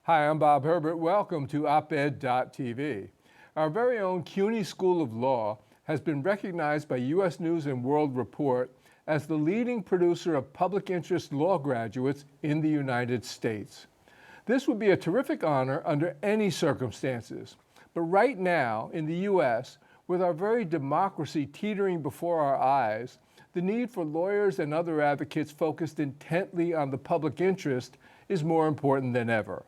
Hi, I'm Bob Herbert. Welcome to OpEd.tv. Our very own CUNY School of Law has been recognized by U.S. News and World Report as the leading producer of public interest law graduates in the United States. This would be a terrific honor under any circumstances. But right now, in the U.S., with our very democracy teetering before our eyes, the need for lawyers and other advocates focused intently on the public interest is more important than ever.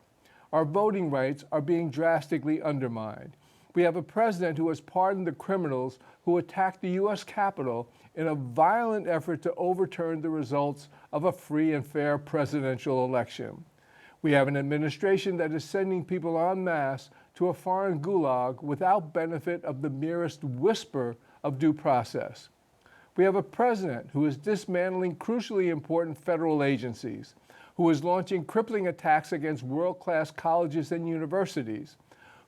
Our voting rights are being drastically undermined. We have a president who has pardoned the criminals who attacked the U.S. Capitol in a violent effort to overturn the results of a free and fair presidential election. We have an administration that is sending people en masse to a foreign gulag without benefit of the merest whisper of due process. We have a president who is dismantling crucially important federal agencies, who is launching crippling attacks against world-class colleges and universities,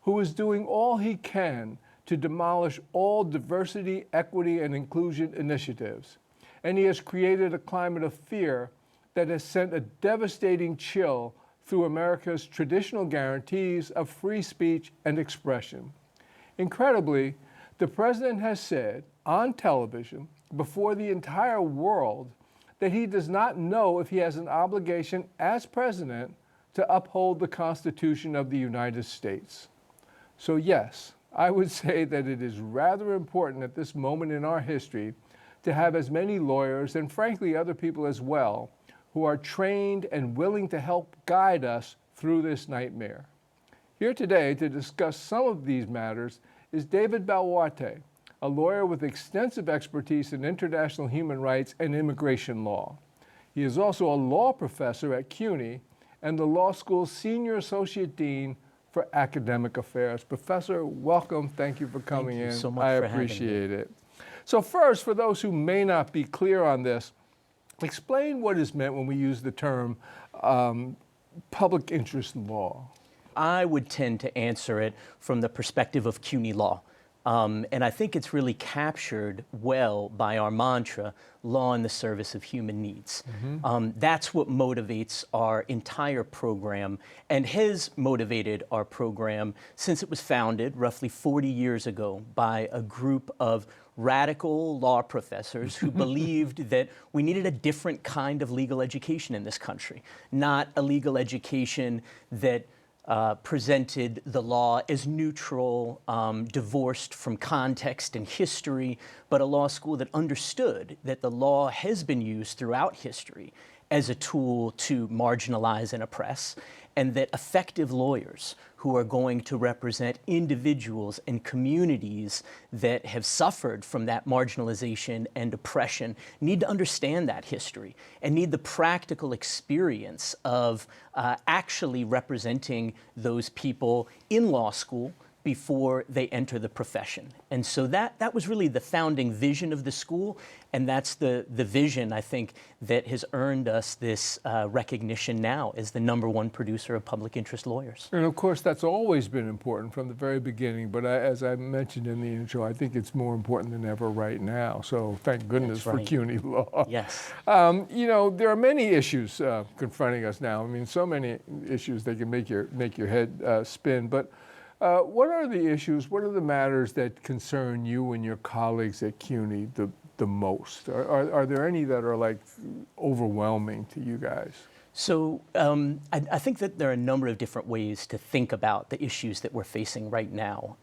who is doing all he can to demolish all diversity, equity, and inclusion initiatives. And he has created a climate of fear that has sent a devastating chill through America's traditional guarantees of free speech and expression. Incredibly, the president has said on television before the entire world that he does not know if he has an obligation as president to uphold the Constitution of the United States. So yes, I would say that it is rather important at this moment in our history to have as many lawyers, and frankly other people as well, who are trained and willing to help guide us through this nightmare. Here today to discuss some of these matters is David Baluarte, a lawyer with extensive expertise in international human rights and immigration law. He is also a law professor at CUNY and the law school's senior associate dean for academic affairs. Professor, welcome. Thank you for coming in. Thank you so much I for having me. appreciate it. So first, for those who may not be clear on this, explain what is meant when we use the term public interest law. I would tend to answer it from the perspective of CUNY law. And I think it's really captured well by our mantra, law in the service of human needs. That's what motivates our entire program and has motivated our program since it was founded roughly 40 years ago by a group of radical law professors who believed that we needed a different kind of legal education in this country, not a legal education that presented the law as neutral, divorced from context and history, but a law school that understood that the law has been used throughout history as a tool to marginalize and oppress, and that effective lawyers who are going to represent individuals and communities that have suffered from that marginalization and oppression need to understand that history and need the practical experience of actually representing those people in law school before they enter the profession. And so that was really the founding vision of the school, and that's the vision, I think, that has earned us this recognition now as the #1 producer of public interest lawyers. And of course, that's always been important from the very beginning, but as I mentioned in the intro, I think it's more important than ever right now. So thank goodness for CUNY law. Yes. You know, there are many issues confronting us now. I mean, so many issues that can make your head spin, but what are the issues, what are the matters that concern you and your colleagues at CUNY the most? Are there any that are like overwhelming to you guys? So I think that there are a number of different ways to think about the issues that we're facing right now.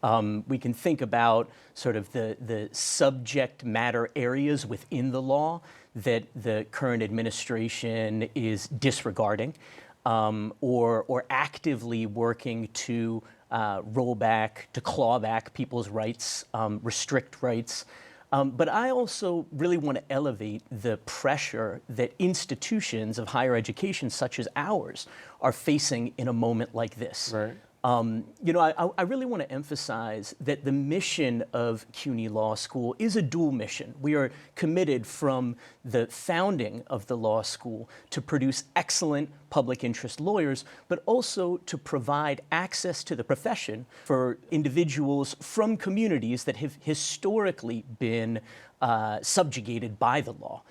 We can think about sort of the subject matter areas within the law that the current administration is disregarding or actively working to roll back, to claw back people's rights, restrict rights. But I also really want to elevate the pressure that institutions of higher education such as ours are facing in a moment like this. Right. You know, I really want to emphasize that the mission of CUNY Law School is a dual mission. We are committed from the founding of the law school to produce excellent public interest lawyers, but also to provide access to the profession for individuals from communities that have historically been subjugated by the law.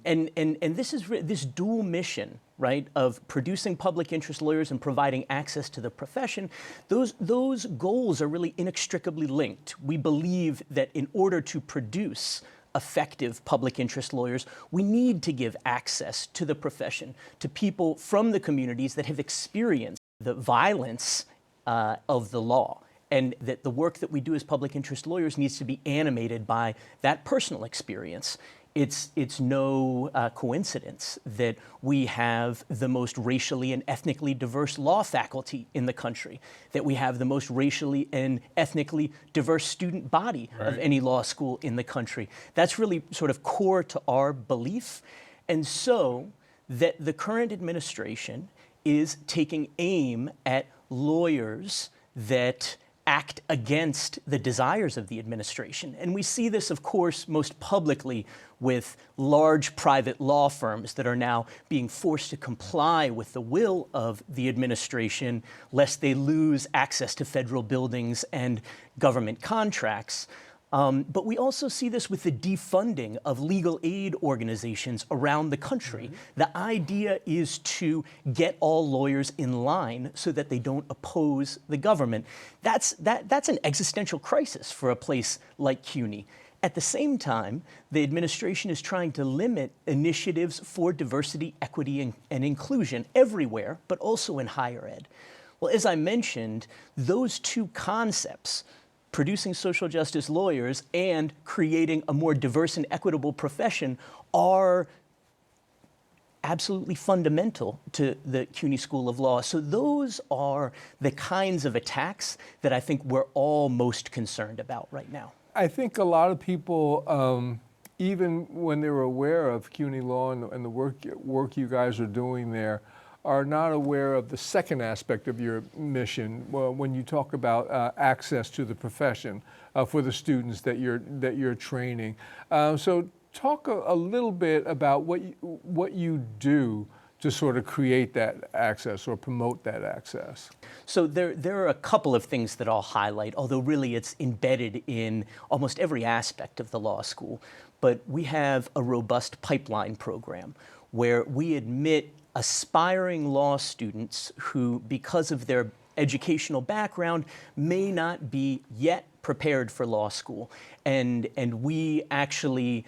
And this dual mission right, of producing public interest lawyers and providing access to the profession, those goals are really inextricably linked. We believe that in order to produce effective public interest lawyers, we need to give access to the profession to people from the communities that have experienced the violence of the law, and that the work that we do as public interest lawyers needs to be animated by that personal experience. It's no coincidence that we have the most racially and ethnically diverse law faculty in the country, that we have the most racially and ethnically diverse student body of any law school in the country. That's really sort of core to our belief. And so that the current administration is taking aim at lawyers that act against the desires of the administration. And we see this, of course, most publicly with large private law firms that are now being forced to comply with the will of the administration, lest they lose access to federal buildings and government contracts. But we also see this with the defunding of legal aid organizations around the country. The idea is to get all lawyers in line so that they don't oppose the government. That's an existential crisis for a place like CUNY. At the same time, the administration is trying to limit initiatives for diversity, equity, and inclusion everywhere, but also in higher ed. Well, as I mentioned, those two concepts, producing social justice lawyers and creating a more diverse and equitable profession, are absolutely fundamental to the CUNY School of Law. So those are the kinds of attacks that I think we're all most concerned about right now. I think a lot of people, even when they were aware of CUNY Law and the work you guys are doing there, are not aware of the second aspect of your mission when you talk about access to the profession for the students that you're training. So talk a little bit about what you do to sort of create that access or promote that access. So there are a couple of things that I'll highlight, although really it's embedded in almost every aspect of the law school. But we have a robust pipeline program where we admit aspiring law students who, because of their educational background, may not be yet prepared for law school. And we actually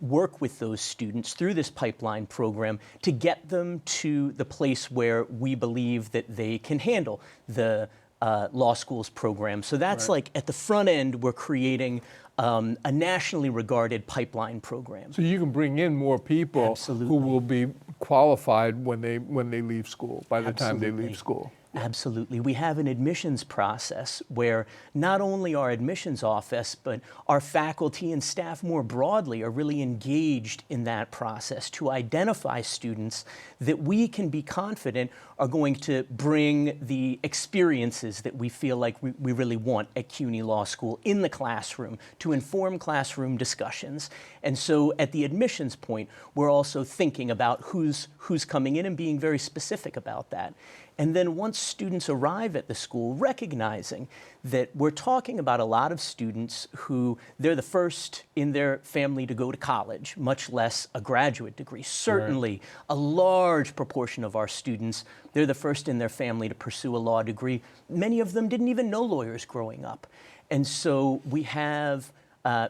work with those students through this pipeline program to get them to the place where we believe that they can handle the law school's program. So that's like at the front end, we're creating a nationally regarded pipeline program. So you can bring in more people Absolutely. who will be qualified when they leave school, by the time they leave school. Absolutely. We have an admissions process where not only our admissions office, but our faculty and staff more broadly are really engaged in that process to identify students that we can be confident are going to bring the experiences that we feel like we really want at CUNY Law School in the classroom to inform classroom discussions. And so at the admissions point, we're also thinking about who's coming in and being very specific about that. And then once students arrive at the school, recognizing that we're talking about a lot of students who they're the first in their family to go to college, much less a graduate degree. Certainly, a large proportion of our students, they're the first in their family to pursue a law degree. Many of them didn't even know lawyers growing up. And so we have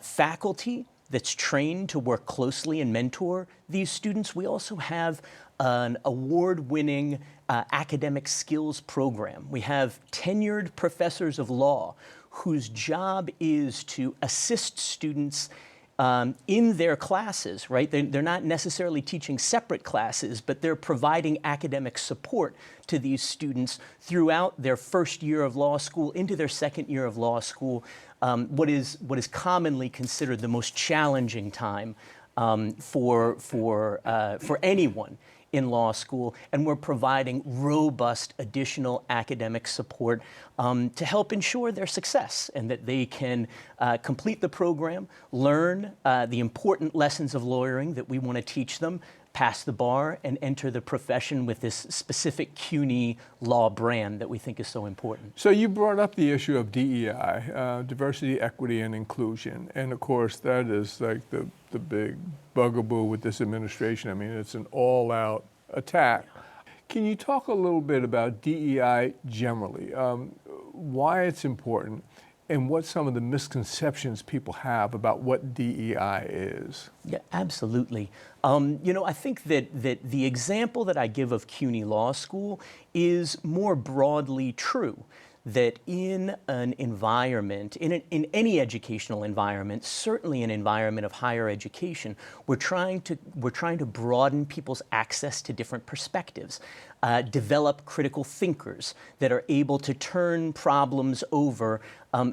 faculty that's trained to work closely and mentor these students. We also have an award-winning academic skills program. We have tenured professors of law whose job is to assist students in their classes, right? They're not necessarily teaching separate classes, but they're providing academic support to these students throughout their first year of law school into their second year of law school, what is commonly considered the most challenging time for anyone in law school, and we're providing robust additional academic support to help ensure their success and that they can complete the program, learn the important lessons of lawyering that we want to teach them, pass the bar, and enter the profession with this specific CUNY law brand that we think is so important. So you brought up the issue of DEI, diversity, equity, and inclusion. And of course, that is like the big bugaboo with this administration. I mean, it's an all-out attack. Can you talk a little bit about DEI generally, why it's important, and what some of the misconceptions people have about what DEI is? Yeah, absolutely. I think that the example that I give of CUNY Law School is more broadly true. That in an environment, in any educational environment, certainly an environment of higher education, we're trying to broaden people's access to different perspectives, develop critical thinkers that are able to turn problems over,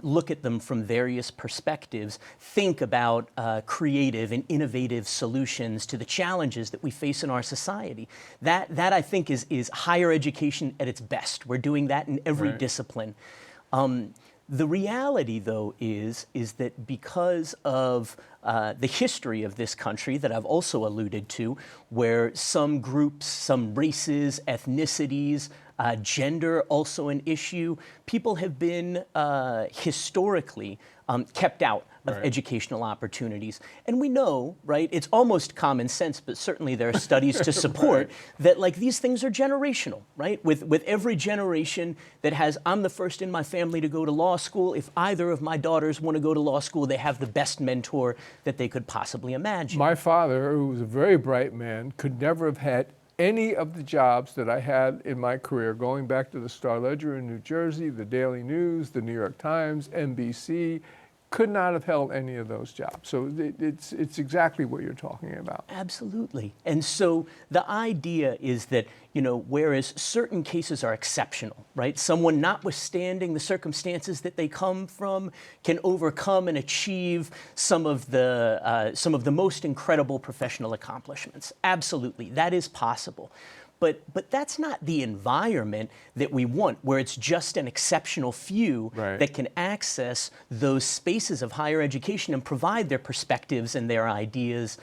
look at them from various perspectives, think about creative and innovative solutions to the challenges that we face in our society. That I think is higher education at its best. We're doing that in every discipline. The reality, though, is that because of the history of this country that I've also alluded to, where some groups, some races, ethnicities, gender also an issue, people have been historically kept out of educational opportunities. And we know, right, it's almost common sense, but certainly there are studies to support that like these things are generational, right? With every generation that has, I'm the first in my family to go to law school, if either of my daughters want to go to law school, they have the best mentor that they could possibly imagine. My father, who was a very bright man, could never have had any of the jobs that I had in my career, going back to the Star-Ledger in New Jersey, the Daily News, the New York Times, NBC, could not have held any of those jobs. So it's exactly what you're talking about. Absolutely. And so the idea is that, whereas certain cases are exceptional, right? Someone, notwithstanding the circumstances that they come from, can overcome and achieve some of the most incredible professional accomplishments. Absolutely, that is possible. But that's not the environment that we want, where it's just an exceptional few that can access those spaces of higher education and provide their perspectives and their ideas.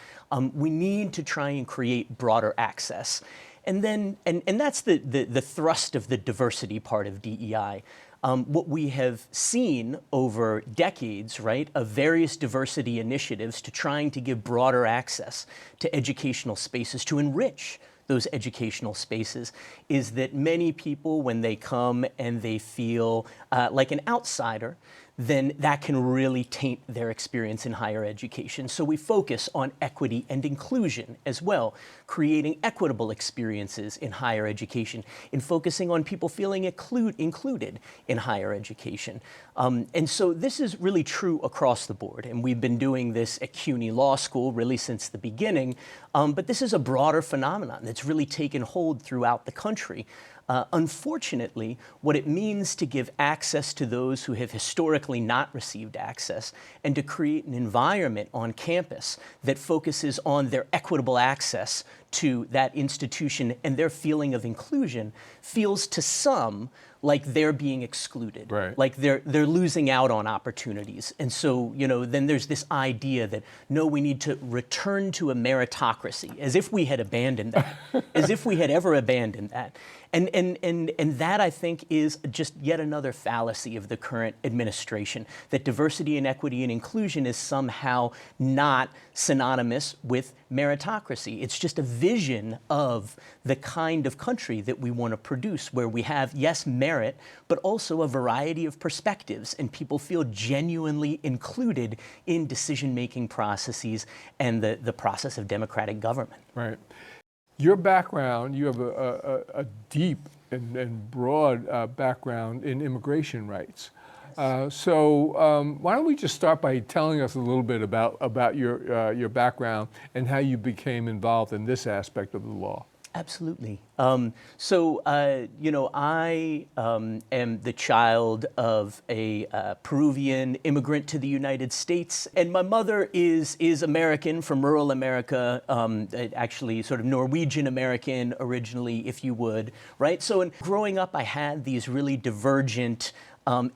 We need to try and create broader access. And then, and that's the thrust of the diversity part of DEI. What we have seen over decades, right, of various diversity initiatives to trying to give broader access to educational spaces, to enrich those educational spaces, is that many people, when they come and they feel like an outsider, then that can really taint their experience in higher education. So we focus on equity and inclusion as well, creating equitable experiences in higher education, in focusing on people feeling included in higher education. And so this is really true across the board, and we've been doing this at CUNY Law School really since the beginning, but this is a broader phenomenon that's really taken hold throughout the country. Unfortunately, what it means to give access to those who have historically not received access, and to create an environment on campus that focuses on their equitable access to that institution and their feeling of inclusion, feels to some like they're being excluded, like they're losing out on opportunities. And so, then there's this idea that, no, we need to return to a meritocracy, as if we had abandoned that, as if we had ever abandoned that. And that, I think, is just yet another fallacy of the current administration, that diversity and equity and inclusion is somehow not synonymous with meritocracy. It's just a vision of the kind of country that we want to produce, where we have, yes, merit, but also a variety of perspectives, and people feel genuinely included in decision-making processes and the process of democratic government. Right. Your background, you have a deep and broad background in immigration rights. So why don't we just start by telling us a little bit about your background and how you became involved in this aspect of the law? Absolutely. I am the child of a Peruvian immigrant to the United States, and my mother is American, from rural America, actually sort of Norwegian American originally, if you would, right? So growing up, I had these really divergent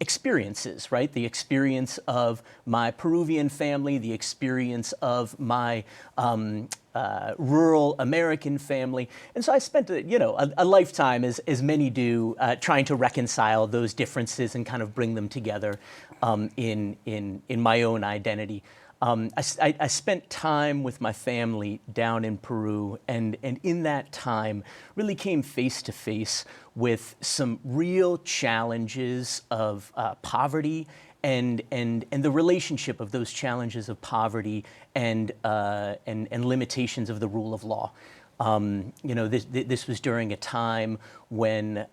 experiences, right? The experience of my Peruvian family, the experience of my rural American family. And so I spent a lifetime, as many do, trying to reconcile those differences and kind of bring them together in my own identity. I spent time with my family down in Peru, and in that time really came face to face with some real challenges of poverty and the relationship of those challenges of poverty and limitations of the rule of law. This was during a time when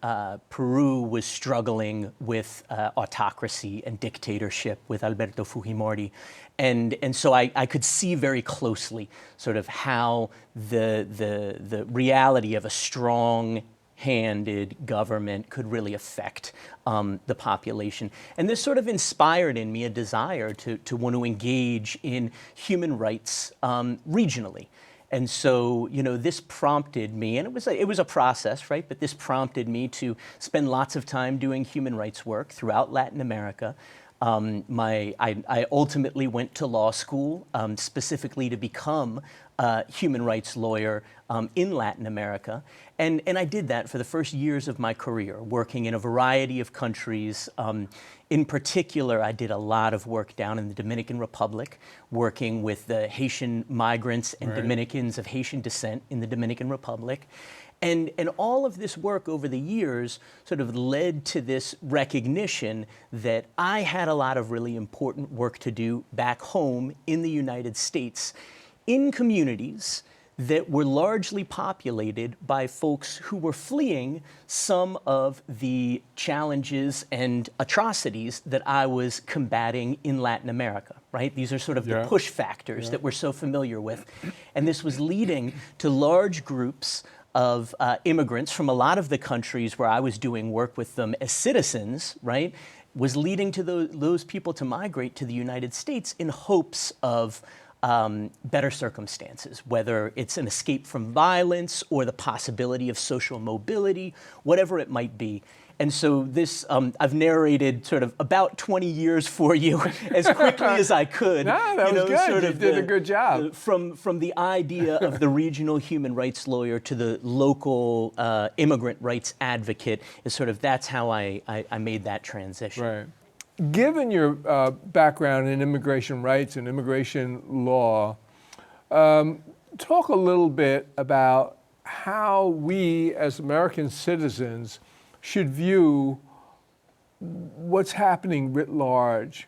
Peru was struggling with autocracy and dictatorship with Alberto Fujimori. And so I could see very closely sort of how the reality of a strong-handed government could really affect the population. And this sort of inspired in me a desire to want to engage in human rights regionally. And so, this prompted me, and it was a process, right? But this prompted me to spend lots of time doing human rights work throughout Latin America. I ultimately went to law school, specifically to become a human rights lawyer in Latin America. And I did that for the first years of my career, working in a variety of countries. In particular, I did a lot of work down in the Dominican Republic, working with the Haitian migrants and Dominicans of Haitian descent in the Dominican Republic. And all of this work over the years sort of led to this recognition that I had a lot of really important work to do back home in the United States, in communities that were largely populated by folks who were fleeing some of the challenges and atrocities that I was combating in Latin America, right? These are sort of the push factors that we're so familiar with. And this was leading to large groups of immigrants from a lot of the countries where I was doing work with them as citizens, right, was leading to those people to migrate to the United States in hopes of better circumstances, whether it's an escape from violence or the possibility of social mobility, whatever it might be. And so this, I've narrated sort of about 20 years for you as quickly as I could. No, that was good. Sort you of did a good job. From the idea of the regional human rights lawyer to the local immigrant rights advocate, is sort of, that's how I made that transition. Right. Given your background in immigration rights and immigration law, talk a little bit about how we as American citizens should view what's happening writ large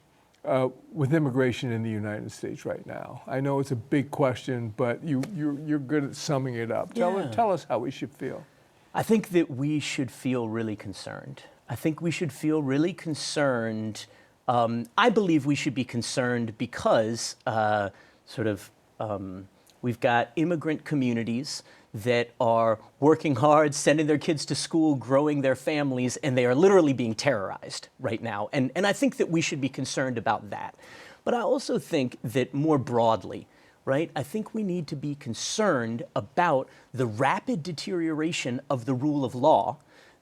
with immigration in the United States right now. I know it's a big question, but you're good at summing it up. Tell us how we should feel. I think that we should feel really concerned. I think we should feel really concerned. I believe we should be concerned because we've got immigrant communities that are working hard, sending their kids to school, growing their families, and they are literally being terrorized right now. And I think that we should be concerned about that. But I also think that more broadly, right, I think we need to be concerned about the rapid deterioration of the rule of law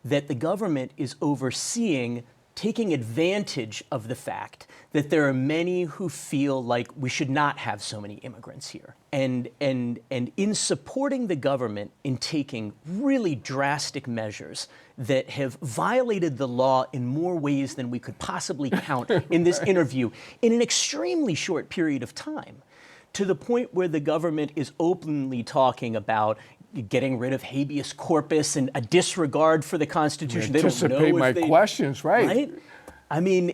that the government is overseeing, taking advantage of the fact that there are many who feel like we should not have so many immigrants here. And in supporting the government in taking really drastic measures that have violated the law in more ways than we could possibly count in this interview in an extremely short period of time, to the point where the government is openly talking about getting rid of habeas corpus and a disregard for the Constitution. They don't know my questions, right? I mean,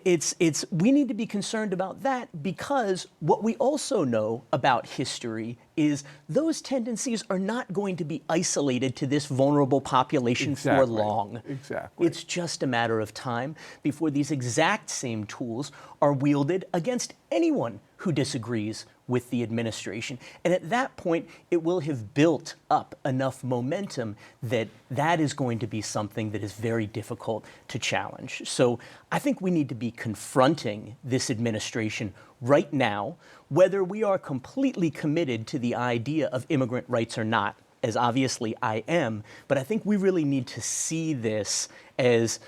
we need to be concerned about that, because what we also know about history is those tendencies are not going to be isolated to this vulnerable population for long. Exactly. It's just a matter of time before these exact same tools are wielded against anyone who disagrees with the administration. And at that point, it will have built up enough momentum that that is going to be something that is very difficult to challenge. So I think we need to be confronting this administration right now, whether we are completely committed to the idea of immigrant rights or not, as obviously I am. But I think we really need to see this as,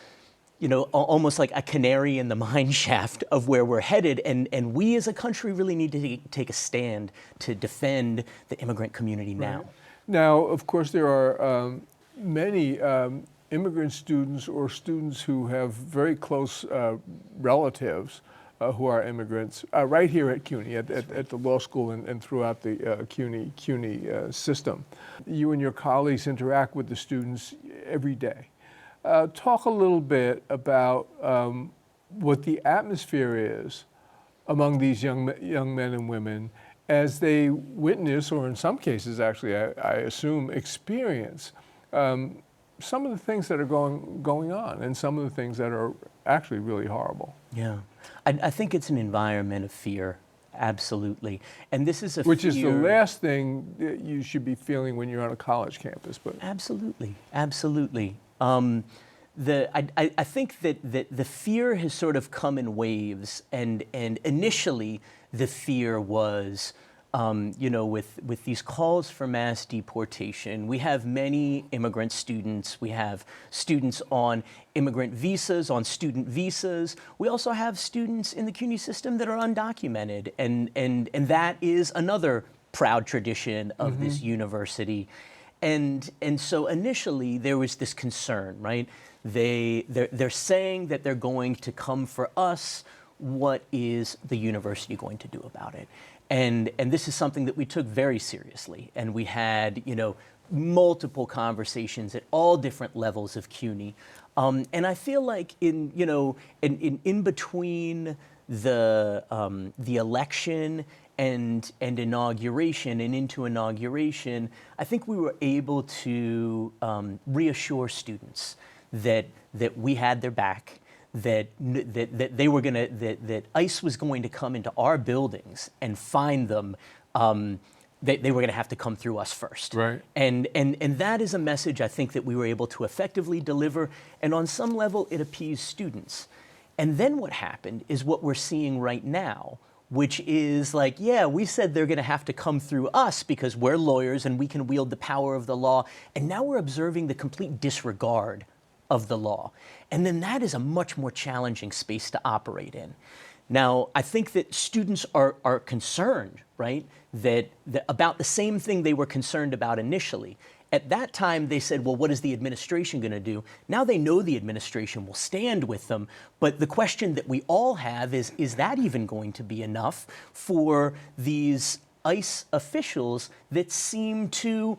you know, almost like a canary in the mine shaft of where we're headed. And we as a country really need to take a stand to defend the immigrant community now. Right. Now, of course, there are many immigrant students or students who have very close relatives who are immigrants right here at CUNY, at the law school and throughout the CUNY system. You and your colleagues interact with the students every day. Talk a little bit about what the atmosphere is among these young men and women as they witness, or in some cases actually, I assume, experience some of the things that are going on and some of the things that are actually really horrible. Yeah, I think it's an environment of fear, absolutely. And this is a Which fear, is the last thing that you should be feeling when you're on a college campus. But absolutely, absolutely. I think that the fear has sort of come in waves, and initially the fear was, with these calls for mass deportation. We have many immigrant students. We have students on immigrant visas, on student visas. We also have students in the CUNY system that are undocumented, and that is another proud tradition of this university. And so initially there was this concern, right? They're saying that they're going to come for us. What is the university going to do about it? And this is something that we took very seriously, and we had multiple conversations at all different levels of CUNY. And I feel like in between the election and inauguration and into inauguration, I think we were able to reassure students that we had their back, that they were that ICE was going to come into our buildings and find them. They were going to have to come through us first. Right. And that is a message I think that we were able to effectively deliver, and on some level it appeased students. And then what happened is what we're seeing right now, which is like, yeah, we said they're going to have to come through us because we're lawyers and we can wield the power of the law, and now we're observing the complete disregard of the law. And then that is a much more challenging space to operate in. Now, I think that students are concerned, right, that about the same thing they were concerned about initially. At that time, they said, well, what is the administration going to do? Now they know the administration will stand with them. But the question that we all have is that even going to be enough for these ICE officials that seem to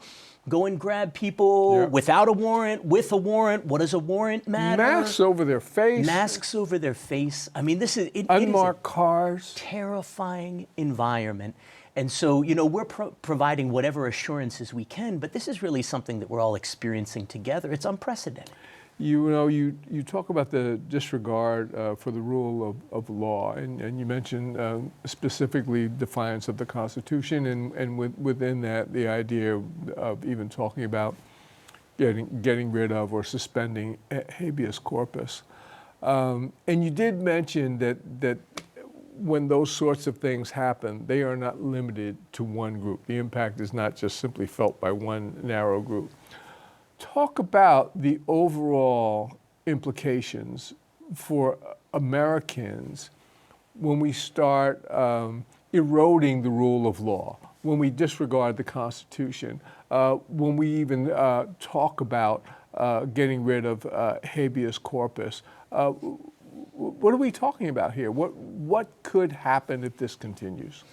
go and grab people without a warrant, with a warrant? What does a warrant matter? Masks over their face. Masks over their face. I mean, this is unmarked cars. Terrifying environment. And so, we're providing whatever assurances we can, but this is really something that we're all experiencing together. It's unprecedented. You talk about the disregard for the rule of law, and you mentioned specifically defiance of the Constitution, and within that, the idea of even talking about getting rid of or suspending habeas corpus. And you did mention that when those sorts of things happen, they are not limited to one group. The impact is not just simply felt by one narrow group. Talk about the overall implications for Americans when we start eroding the rule of law, when we disregard the Constitution, when we even talk about getting rid of habeas corpus. What are we talking about here? What could happen if this continues?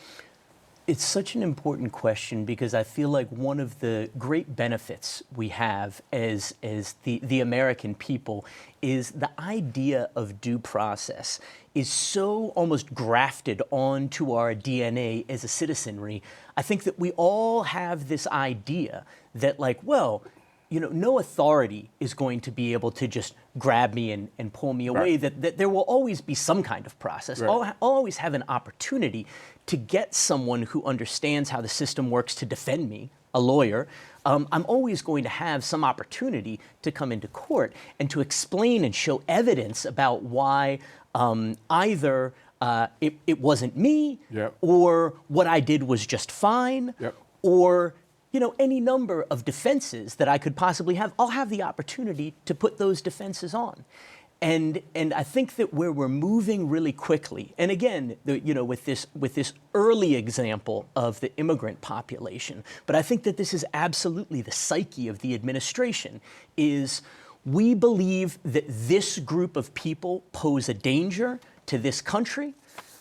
It's such an important question because I feel like one of the great benefits we have as the American people is the idea of due process is so almost grafted onto our DNA as a citizenry. I think that we all have this idea that no authority is going to be able to just grab me and pull me away, that there will always be some kind of process. I'll always have an opportunity to get someone who understands how the system works to defend me, a lawyer. I'm always going to have some opportunity to come into court and to explain and show evidence about why either it wasn't me, or what I did was just fine, or any number of defenses that I could possibly have. I'll have the opportunity to put those defenses on. And I think that where we're moving really quickly, and again, with this early example of the immigrant population, but I think that this is absolutely the psyche of the administration, is we believe that this group of people pose a danger to this country,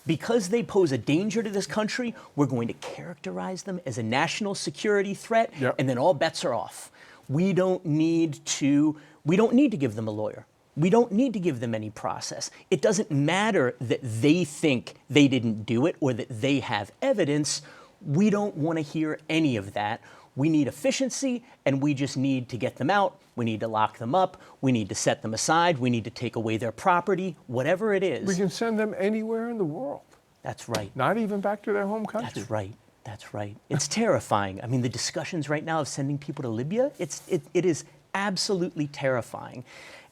Because they pose a danger to this country, we're going to characterize them as a national security threat, Yep. and then all bets are off. We don't need to give them a lawyer. We don't need to give them any process. It doesn't matter that they think they didn't do it or that they have evidence. We don't want to hear any of that. We need efficiency, and we just need to get them out. We need to lock them up. We need to set them aside. We need to take away their property, whatever it is. We can send them anywhere in the world. That's right. Not even back to their home country. That's right. That's right. It's terrifying. I mean, the discussions right now of sending people to Libya, it is absolutely terrifying.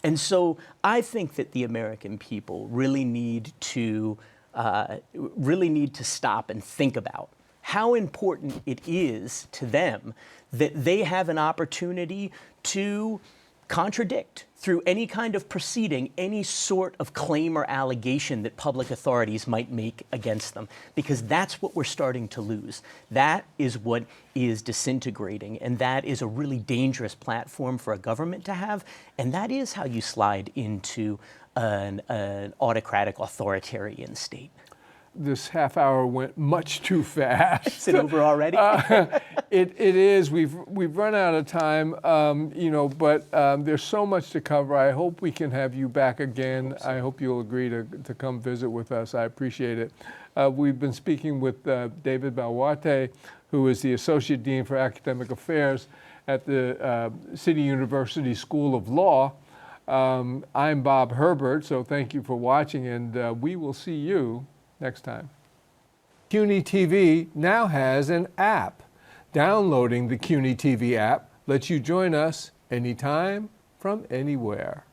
And so I think that the American people really need to stop and think about how important it is to them that they have an opportunity to contradict through any kind of proceeding any sort of claim or allegation that public authorities might make against them, because that's what we're starting to lose. That is what is disintegrating, and that is a really dangerous platform for a government to have, and that is how you slide into an autocratic authoritarian state. This half hour went much too fast. Is it over already? It is. We've run out of time, but there's so much to cover. I hope we can have you back again. I hope you'll agree to come visit with us. I appreciate it. We've been speaking with David Baluarte, who is the Associate Dean for Academic Affairs at the City University School of Law. I'm Bob Herbert, so thank you for watching, and we will see you next time. CUNY TV now has an app. Downloading the CUNY TV app lets you join us anytime from anywhere.